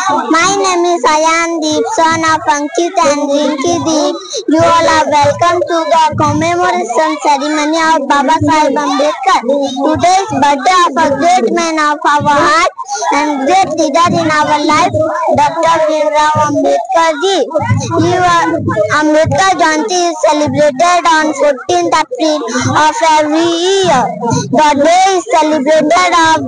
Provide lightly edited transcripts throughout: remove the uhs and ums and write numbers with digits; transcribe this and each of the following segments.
My name is Ayandeep, son of Ankit and Rinki Deep. You all are welcome to the commemoration ceremony of Baba Sahib Ambedkar. Today is birthday of a great man of our heart and great leader in our life, Dr. Bhimrao Ambedkar ji. Ambedkar Jayanti is celebrated on 14th April of every year. The day is celebrated as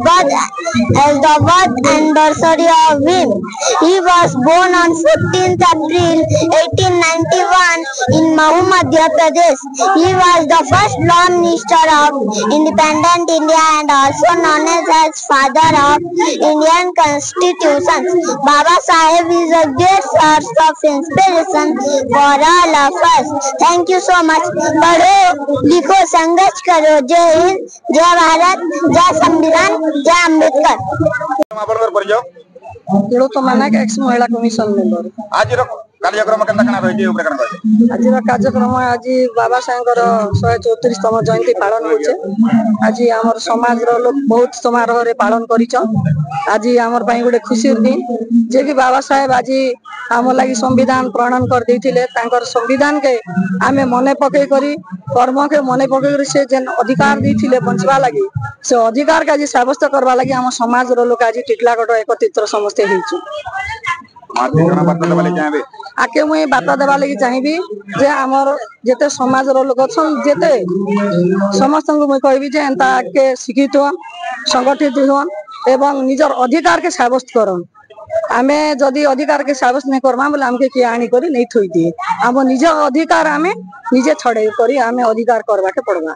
the birth anniversary of him. He was born on 14th April 1891 in Mahou, Madhya Pradesh. He was the first Prime Minister of independent India and also known as father of Indian Constitution. Baba Sahib is a great source of inspiration for all of us. Thank you so much. पढ़ो लिखो संघर्ष करो। जय हिंद, जय भारत, जय संविधान, जय अम्बेडकर। तो मानक एक्स महिला कमिशन मेंबर आज कार्यक्रम केनता कना रहिजे ऊपर कना कहले आज कार्यक्रम आज बाबा साहेबर 134तम जयंती पालन होचे। आज हमर समाज रो लोग बहुत समारोह रे पालन करिछन। आज हमर पई गुडे खुशी दिन जे कि बाबा साहेब आज हम लागि संविधान प्रणयन कर देथिले। तांकर संविधान के आमे मने पके करी कर्म के मने पके करी से जेन अधिकार देथिले बंचवा लागि से अधिकार का आज साब्यस्त करबा लागि हम समाज रो लोग आज टिटलागढ़ एकत्रित समस्त हेछु। आके मुई बाता देवा लगी चाहिबी जे हमर जेते समाज रो लोग छन जेते समस्त को मुई कहबी जे एंता के शिक्षित हो संगठित हो एवं निजर अधिकार के साब्यस्त करन। आमे जदी अधिकार के साब्यस्त नै करमा बोले हमके के आनी करी नै थोई दिए। हम निज अधिकार आमे निजे छड़े करी आमे अधिकार करबा के पड़बा।